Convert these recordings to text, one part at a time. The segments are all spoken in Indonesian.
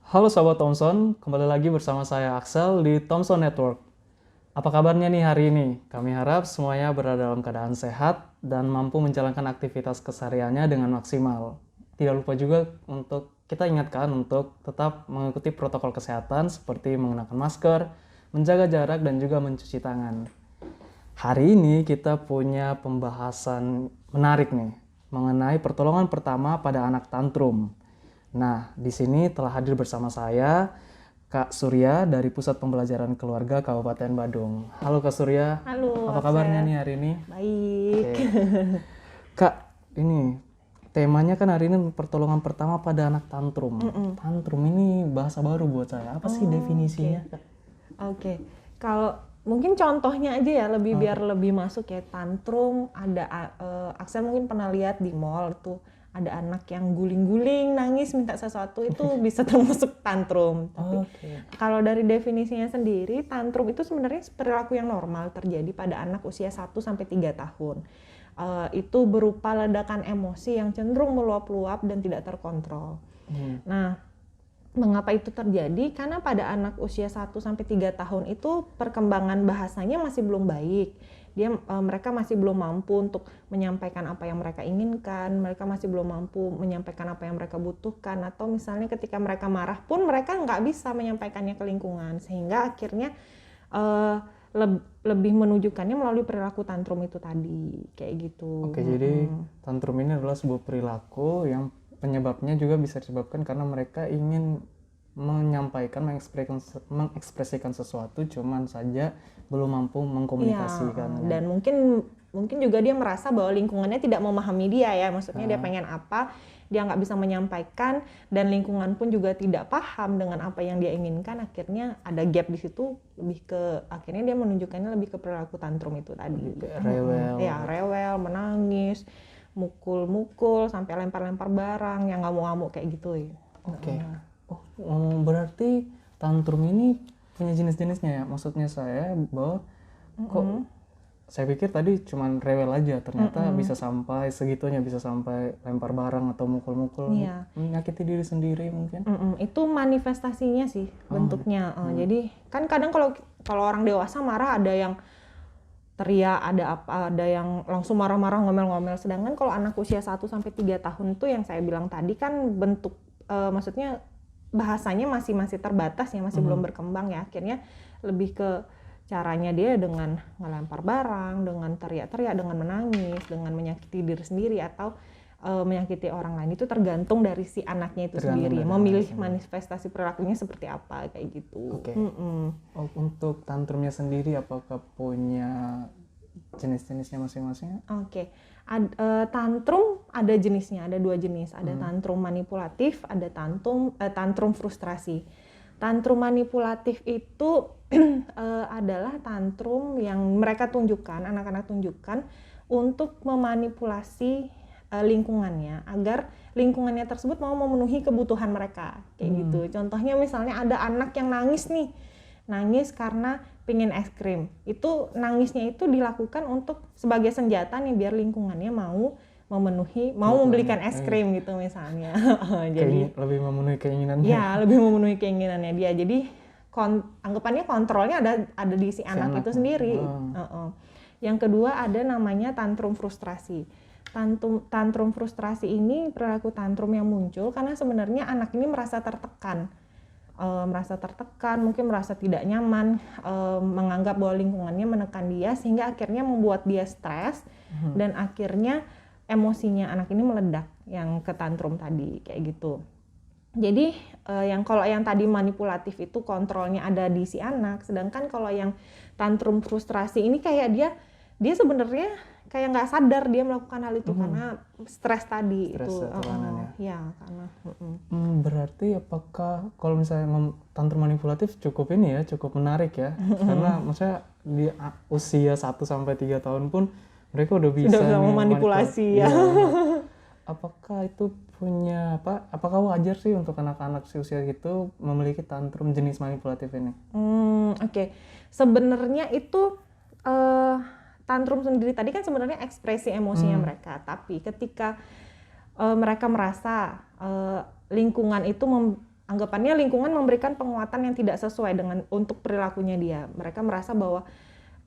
Halo Sobat Thompson, kembali lagi bersama saya Axel di Thompson Network. Apa kabarnya nih hari ini? Kami harap semuanya berada dalam keadaan sehat dan mampu menjalankan aktivitas kesehariannya dengan maksimal. Tidak lupa juga untuk kita ingatkan untuk tetap mengikuti protokol kesehatan seperti menggunakan masker, menjaga jarak, dan juga mencuci tangan. Hari ini kita punya pembahasan menarik nih mengenai pertolongan pertama pada anak tantrum. Nah, di sini telah hadir bersama saya Kak Surya dari Pusat Pembelajaran Keluarga Kabupaten Badung. Halo Kak Surya, Halo, apa kabarnya Aksen. nih hari ini? Baik. Oke. Kak, ini temanya kan hari ini pertolongan pertama pada anak tantrum. Tantrum ini bahasa baru buat saya. Apa sih definisinya, Kak? Oke. Kalau mungkin contohnya aja ya, biar lebih masuk ya. Tantrum ada Aksen mungkin pernah lihat di mall tuh ada anak yang guling-guling, nangis minta sesuatu itu bisa termasuk tantrum. Tapi kalau dari definisinya sendiri, tantrum itu sebenarnya perilaku yang normal terjadi pada anak usia 1 sampai 3 tahun. Itu berupa ledakan emosi yang cenderung meluap-luap dan tidak terkontrol. Nah, mengapa itu terjadi? Karena pada anak usia 1 sampai 3 tahun itu perkembangan bahasanya masih belum baik. Mereka masih belum mampu untuk menyampaikan apa yang mereka inginkan, mereka masih belum mampu menyampaikan apa yang mereka butuhkan, atau misalnya ketika mereka marah pun mereka nggak bisa menyampaikannya ke lingkungan, sehingga akhirnya lebih menunjukkannya melalui perilaku tantrum itu tadi, kayak gitu. Oke, jadi tantrum ini adalah sebuah perilaku yang penyebabnya juga bisa disebabkan karena mereka ingin menyampaikan, mengekspresikan sesuatu, cuman saja belum mampu mengkomunikasikan. Dan mungkin juga dia merasa bahwa lingkungannya tidak memahami dia ya, maksudnya dia pengen apa, dia nggak bisa menyampaikan, dan lingkungan pun juga tidak paham dengan apa yang dia inginkan. Akhirnya ada gap di situ, akhirnya dia menunjukkannya lebih ke perilaku tantrum itu tadi. Rewel. Ya, rewel, menangis, mukul-mukul, sampai lempar-lempar barang yang ngamuk-ngamuk kayak gitu ya. Oke. Berarti tantrum ini punya jenis-jenisnya ya? Maksudnya saya bahwa kok saya pikir tadi cuman rewel aja, ternyata bisa sampai segitunya, bisa sampai lempar barang atau mukul-mukul, menyakiti diri sendiri mungkin. Itu manifestasinya sih bentuknya. Jadi kan kadang kalau orang dewasa marah ada yang teriak, ada yang langsung marah-marah, ngomel-ngomel. Sedangkan kalau anak usia 1 sampai 3 tahun itu yang saya bilang tadi kan bentuk maksudnya bahasanya masih terbatas ya, masih belum berkembang ya. Akhirnya lebih ke caranya dia dengan ngelempar barang, dengan teriak-teriak, dengan menangis, dengan menyakiti diri sendiri atau menyakiti orang lain. Itu tergantung dari si anaknya itu sendiri, memilih manifestasi perilakunya seperti apa kayak gitu. Oke. Untuk tantrumnya sendiri apakah punya jenis-jenisnya masing-masing? Oke. Tantrum ada jenisnya, ada 2 jenis. Ada tantrum manipulatif, ada tantrum frustrasi. Tantrum manipulatif itu adalah tantrum yang mereka tunjukkan, anak-anak tunjukkan untuk memanipulasi lingkungannya agar lingkungannya tersebut mau memenuhi kebutuhan mereka, kayak gitu. Contohnya misalnya ada anak yang nangis karena pingin es krim. Itu nangisnya itu dilakukan untuk sebagai senjata nih biar lingkungannya mau membelikan es krim gitu misalnya. Jadi lebih memenuhi keinginannya. Ya, lebih memenuhi keinginannya dia. Jadi anggapannya kontrolnya ada di si anak itu sendiri. Yang kedua ada namanya tantrum frustrasi. Tantrum frustrasi ini perilaku tantrum yang muncul karena sebenarnya anak ini merasa tertekan, mungkin merasa tidak nyaman, menganggap bahwa lingkungannya menekan dia sehingga akhirnya membuat dia stres dan akhirnya emosinya anak ini meledak, yang ke tantrum tadi kayak gitu. Jadi kalau yang tadi manipulatif itu kontrolnya ada di si anak, sedangkan kalau yang tantrum frustrasi ini kayak dia sebenarnya kayak nggak sadar dia melakukan hal itu karena stres tadi. Berarti apakah kalau misalnya tantrum manipulatif cukup menarik ya, karena maksudnya di usia 1 sampai 3 tahun pun mereka udah bisa memanipulasi ya. Apakah itu apakah wajar sih untuk anak-anak seusia gitu memiliki tantrum jenis manipulatif ini? Oke. Sebenarnya itu tantrum sendiri tadi kan sebenarnya ekspresi emosinya mereka, tapi ketika mereka merasa lingkungan itu anggapannya lingkungan memberikan penguatan yang tidak sesuai dengan untuk perilakunya dia. Mereka merasa bahwa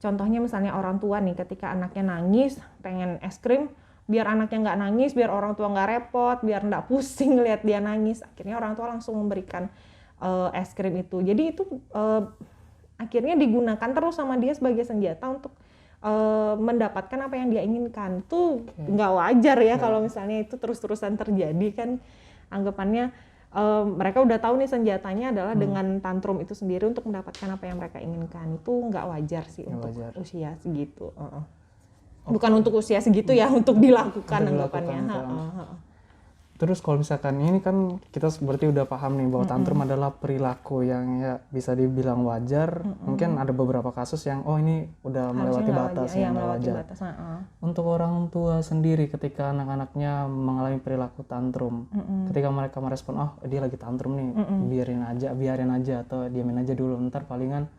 contohnya misalnya orang tua nih, ketika anaknya nangis pengen es krim, biar anaknya nggak nangis, biar orang tua nggak repot, biar nggak pusing lihat dia nangis, akhirnya orang tua langsung memberikan es krim itu. Jadi itu akhirnya digunakan terus sama dia sebagai senjata untuk mendapatkan apa yang dia inginkan. Itu nggak wajar ya kalau misalnya itu terus-terusan terjadi kan. Anggapannya mereka udah tahu nih senjatanya adalah dengan tantrum itu sendiri untuk mendapatkan apa yang mereka inginkan. Itu nggak wajar sih untuk usia segitu. Bukan untuk usia segitu ya, untuk dilakukan anggapannya. Terus kalau misalkan ini kan kita berarti udah paham nih bahwa tantrum adalah perilaku yang ya bisa dibilang wajar. Mungkin ada beberapa kasus yang ini udah melewati batas yang nggak wajar. Untuk orang tua sendiri ketika anak-anaknya mengalami perilaku tantrum, ketika mereka merespon, dia lagi tantrum nih, biarin aja atau diamin aja dulu, ntar palingan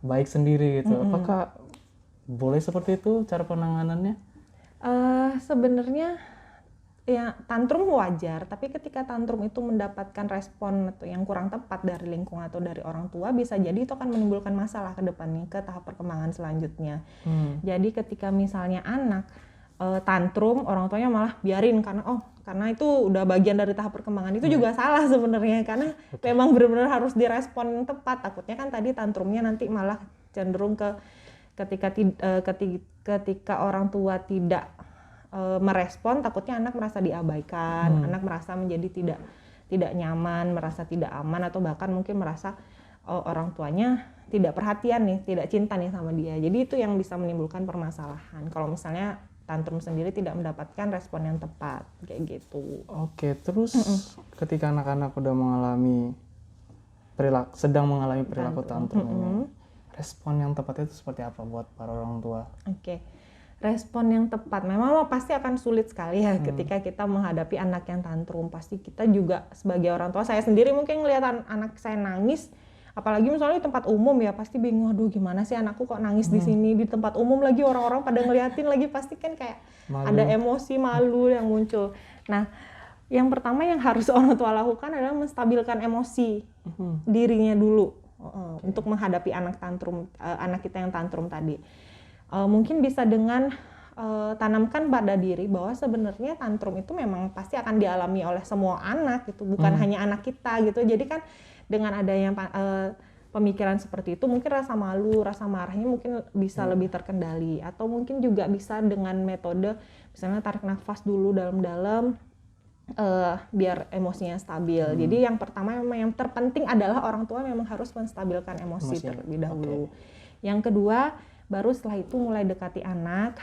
baik sendiri gitu. Apakah boleh seperti itu cara penanganannya? Sebenarnya ya tantrum wajar, tapi ketika tantrum itu mendapatkan respon atau yang kurang tepat dari lingkungan atau dari orang tua, bisa jadi itu akan menimbulkan masalah ke depannya, ke tahap perkembangan selanjutnya. Jadi ketika misalnya anak tantrum, orang tuanya malah biarin karena itu udah bagian dari tahap perkembangan, itu juga salah sebenarnya, karena memang benar-benar harus direspon yang tepat. Takutnya kan tadi tantrumnya nanti malah cenderung ke ketika orang tua tidak merespon, takutnya anak merasa diabaikan, anak merasa menjadi tidak nyaman, merasa tidak aman, atau bahkan mungkin merasa orang tuanya tidak perhatian nih, tidak cinta nih sama dia. Jadi itu yang bisa menimbulkan permasalahan kalau misalnya tantrum sendiri tidak mendapatkan respon yang tepat, kayak gitu. Oke, terus ketika anak-anak udah sedang mengalami perilaku tantrum ini, respon yang tepat itu seperti apa buat para orang tua? Respon yang tepat memang pasti akan sulit sekali ya ketika kita menghadapi anak yang tantrum. Pasti kita juga sebagai orang tua, saya sendiri mungkin ngelihat anak saya nangis, apalagi misalnya di tempat umum ya, pasti bingung, aduh gimana sih anakku kok nangis di sini, di tempat umum lagi, orang-orang pada ngeliatin lagi, pasti kan kayak ada emosi malu yang muncul. Nah, yang pertama yang harus orang tua lakukan adalah menstabilkan emosi dirinya dulu untuk menghadapi anak kita yang tantrum tadi. Mungkin bisa dengan tanamkan pada diri bahwa sebenarnya tantrum itu memang pasti akan dialami oleh semua anak gitu, bukan hanya anak kita gitu. Jadi kan dengan adanya pemikiran seperti itu, mungkin rasa malu, rasa marahnya mungkin bisa lebih terkendali, atau mungkin juga bisa dengan metode misalnya tarik nafas dulu dalam-dalam biar emosinya stabil. Jadi yang pertama memang yang terpenting adalah orang tua memang harus menstabilkan emosi terlebih dahulu. Yang kedua, baru setelah itu mulai dekati anak,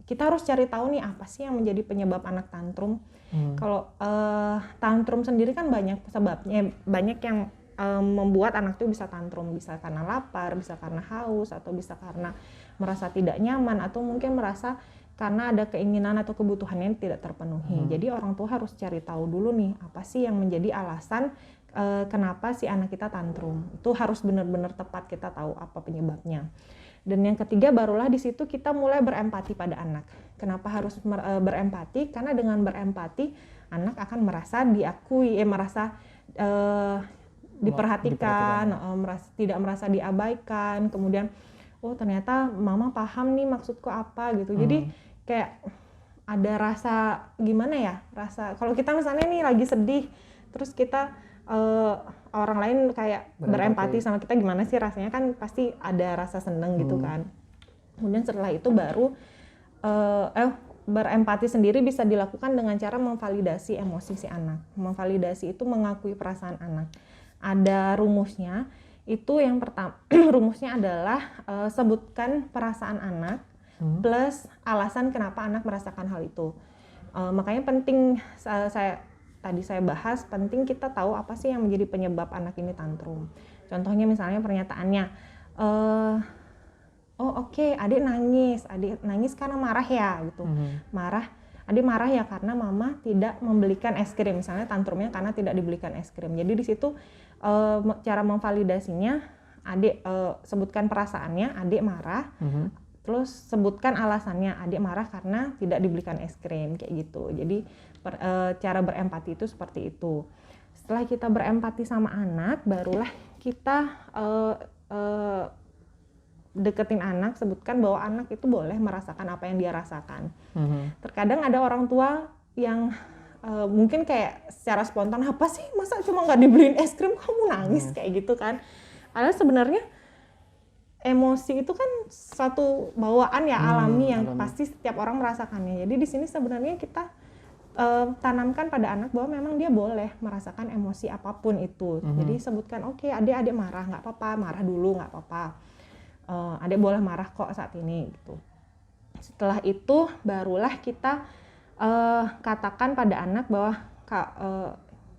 kita harus cari tahu nih apa sih yang menjadi penyebab anak tantrum. Kalau tantrum sendiri kan banyak sebabnya, banyak yang membuat anak itu bisa tantrum, bisa karena lapar, bisa karena haus, atau bisa karena merasa tidak nyaman, atau mungkin merasa karena ada keinginan atau kebutuhannya yang tidak terpenuhi. Jadi orang tua harus cari tahu dulu nih apa sih yang menjadi alasan kenapa si anak kita tantrum. Itu harus benar-benar tepat kita tahu apa penyebabnya. Dan yang ketiga barulah di situ kita mulai berempati pada anak. Kenapa harus berempati? Karena dengan berempati anak akan merasa diakui, merasa diperhatikan, tidak merasa diabaikan. Kemudian ternyata mama paham nih maksudku apa gitu. Jadi kayak ada rasa gimana ya? Rasa kalau kita misalnya nih lagi sedih, terus kita orang lain kayak berempati sama kita, gimana sih rasanya, kan pasti ada rasa seneng gitu kan. Kemudian setelah itu baru berempati sendiri bisa dilakukan dengan cara memvalidasi emosi si anak. Memvalidasi itu mengakui perasaan anak. Ada rumusnya, itu yang pertama rumusnya adalah sebutkan perasaan anak plus alasan kenapa anak merasakan hal itu. Makanya penting tadi saya bahas, penting kita tahu apa sih yang menjadi penyebab anak ini tantrum. Contohnya misalnya pernyataannya, adik nangis karena marah ya gitu. Adik marah ya karena mama tidak membelikan es krim, misalnya tantrumnya karena tidak dibelikan es krim. Jadi di situ cara memvalidasinya, adik sebutkan perasaannya, adik marah, terus sebutkan alasannya, adik marah karena tidak dibelikan es krim, kayak gitu. Jadi cara berempati itu seperti itu. setelah kita berempati sama anak, barulah kita deketin anak, sebutkan bahwa anak itu boleh merasakan apa yang dia rasakan. Terkadang ada orang tua yang mungkin kayak secara spontan, apa sih masa cuma nggak dibeliin es krim kamu nangis kayak gitu kan. Padahal sebenarnya emosi itu kan suatu bawaan ya alami yang pasti setiap orang merasakannya. Jadi di sini sebenarnya kita tanamkan pada anak bahwa memang dia boleh merasakan emosi apapun itu. Jadi sebutkan oke, adik marah nggak apa-apa, marah dulu nggak apa-apa. Adik boleh marah kok saat ini gitu. Setelah itu barulah kita katakan pada anak bahwa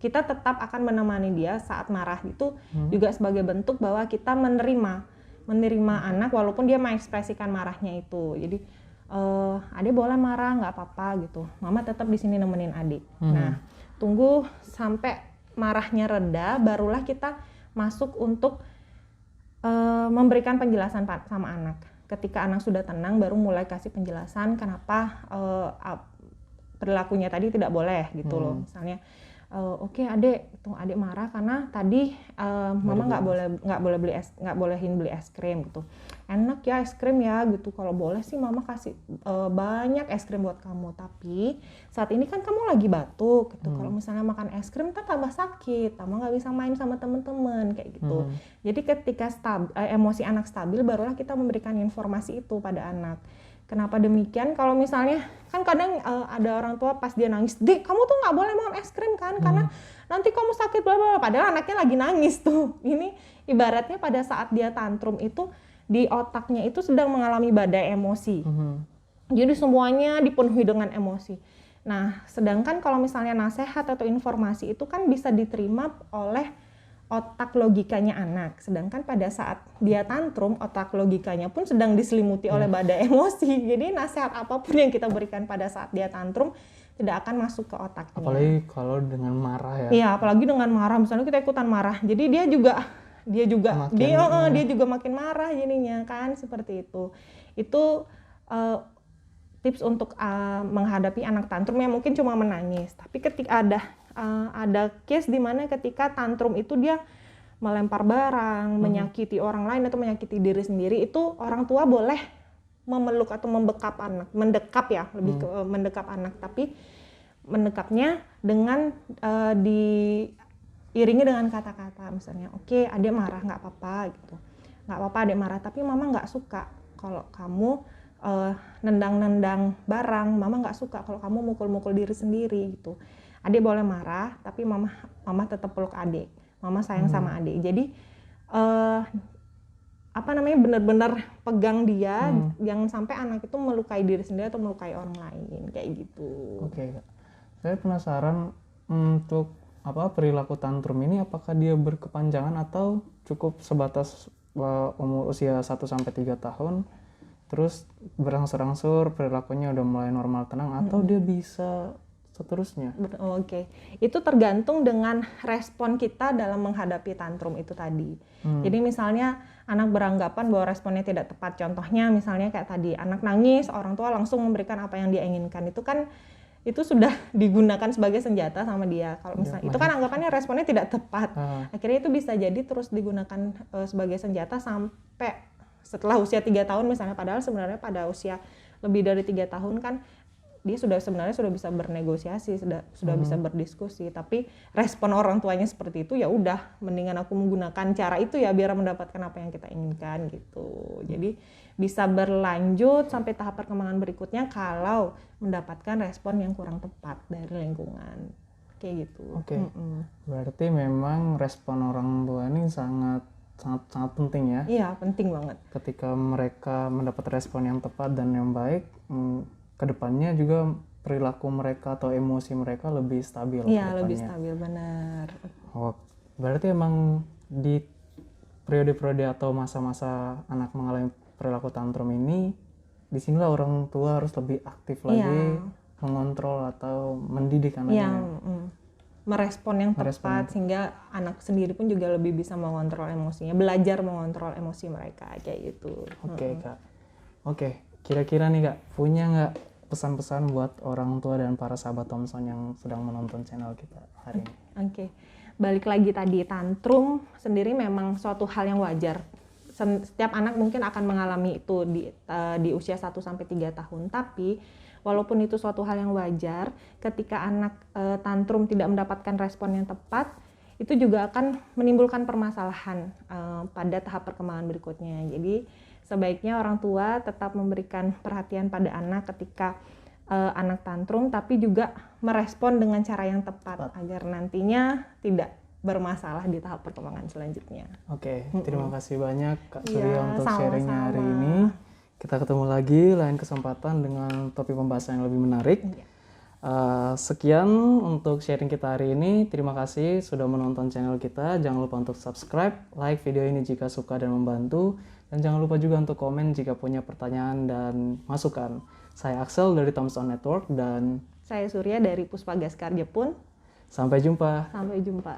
kita tetap akan menemani dia saat marah itu juga sebagai bentuk bahwa kita menerima anak walaupun dia mengekspresikan marahnya itu. Jadi adik boleh marah nggak apa-apa gitu. Mama tetap di sini nemenin adik. Nah, tunggu sampai marahnya reda, barulah kita masuk untuk memberikan penjelasan sama anak. Ketika anak sudah tenang, baru mulai kasih penjelasan kenapa perilakunya tadi tidak boleh gitu loh. Misalnya, oke, adik marah karena tadi mama nggak bolehin beli es krim gitu. Enak ya es krim ya gitu. Kalau boleh sih mama kasih banyak es krim buat kamu. Tapi saat ini kan kamu lagi batuk gitu. Kalau misalnya makan es krim kan tambah sakit, tambah nggak bisa main sama teman-teman kayak gitu. Jadi ketika emosi anak stabil, barulah kita memberikan informasi itu pada anak. Kenapa demikian? Kalau misalnya kan kadang ada orang tua pas dia nangis, "Dek, kamu tuh nggak boleh makan es krim kan? Karena nanti kamu sakit bla bla." Padahal anaknya lagi nangis tuh. Ini ibaratnya pada saat dia tantrum itu di otaknya itu sedang mengalami badai emosi. Jadi semuanya dipenuhi dengan emosi. Nah, sedangkan kalau misalnya nasihat atau informasi itu kan bisa diterima oleh otak logikanya anak, sedangkan pada saat dia tantrum, otak logikanya pun sedang diselimuti oleh badai emosi. Jadi nasihat apapun yang kita berikan pada saat dia tantrum tidak akan masuk ke otaknya. Apalagi kalau dengan marah ya. Iya, apalagi dengan marah. Misalnya kita ikutan marah, jadi dia juga makin marah jadinya kan, seperti itu. Itu tips untuk menghadapi anak tantrum yang mungkin cuma menangis. Tapi ketika ada case di mana ketika tantrum itu dia melempar barang, menyakiti orang lain atau menyakiti diri sendiri, itu orang tua boleh memeluk atau mendekap anak, tapi mendekapnya dengan diiringi dengan kata-kata, misalnya, oke, adik marah nggak apa-apa gitu, nggak apa-apa adik marah, tapi mama nggak suka kalau kamu nendang-nendang barang, mama nggak suka kalau kamu mukul-mukul diri sendiri gitu. Adik boleh marah, tapi mama tetap peluk adik. Mama sayang sama adik. Jadi benar-benar pegang dia, jangan sampai anak itu melukai diri sendiri atau melukai orang lain kayak gitu. Oke, Kak. Saya penasaran untuk perilaku tantrum ini, apakah dia berkepanjangan atau cukup sebatas umur usia 1-3 tahun, terus berangsur-angsur perilakunya udah mulai normal tenang, atau dia bisa seterusnya? Oke. Itu tergantung dengan respon kita dalam menghadapi tantrum itu tadi. Jadi misalnya anak beranggapan bahwa responnya tidak tepat. Contohnya misalnya kayak tadi, anak nangis, orang tua langsung memberikan apa yang dia inginkan. Itu sudah digunakan sebagai senjata sama dia. Kalau misalnya itu kan anggapannya responnya tidak tepat. Akhirnya itu bisa jadi terus digunakan sebagai senjata sampai setelah usia 3 tahun misalnya, padahal sebenarnya pada usia lebih dari 3 tahun kan dia sebenarnya sudah bisa bernegosiasi, sudah bisa berdiskusi, tapi respon orang tuanya seperti itu, ya udah mendingan aku menggunakan cara itu ya biar mendapatkan apa yang kita inginkan gitu. Jadi bisa berlanjut sampai tahap perkembangan berikutnya kalau mendapatkan respon yang kurang tepat dari lingkungan kayak gitu. Oke. Berarti memang respon orang tua ini sangat penting ya? Iya, penting banget. Ketika mereka mendapat respon yang tepat dan yang baik, kedepannya juga perilaku mereka atau emosi mereka lebih stabil. Iya, lebih stabil, benar. Oh, berarti emang di periode-periode atau masa-masa anak mengalami perilaku tantrum ini, disinilah orang tua harus lebih aktif lagi mengontrol atau mendidik anaknya. Merespon yang tepat sehingga anak sendiri pun juga lebih bisa mengontrol emosinya, belajar mengontrol emosi mereka kayak gitu. Oke, Kak. Oke, kira-kira nih Kak, punya nggak pesan-pesan buat orang tua dan para sahabat Thompson yang sedang menonton channel kita hari ini? Oke. balik lagi tadi, tantrum sendiri memang suatu hal yang wajar. Setiap anak mungkin akan mengalami itu di usia 1 sampai 3 tahun. Tapi walaupun itu suatu hal yang wajar, ketika anak tantrum tidak mendapatkan respon yang tepat, itu juga akan menimbulkan permasalahan pada tahap perkembangan berikutnya. Jadi sebaiknya orang tua tetap memberikan perhatian pada anak ketika anak tantrum, tapi juga merespon dengan cara yang tepat agar nantinya tidak bermasalah di tahap perkembangan selanjutnya. Oke, terima kasih banyak Kak Surya Iya, untuk sama-sama. sharingnya hari ini. Kita ketemu lagi lain kesempatan dengan topik pembahasan yang lebih menarik. Iya. Sekian untuk sharing kita hari ini. Terima kasih sudah menonton channel kita. Jangan lupa untuk subscribe, like video ini jika suka dan membantu. Dan jangan lupa juga untuk komen jika punya pertanyaan dan masukan. Saya Axel dari Thomson Network dan Saya Surya dari Puspagas Karjepun. sampai jumpa. Sampai jumpa.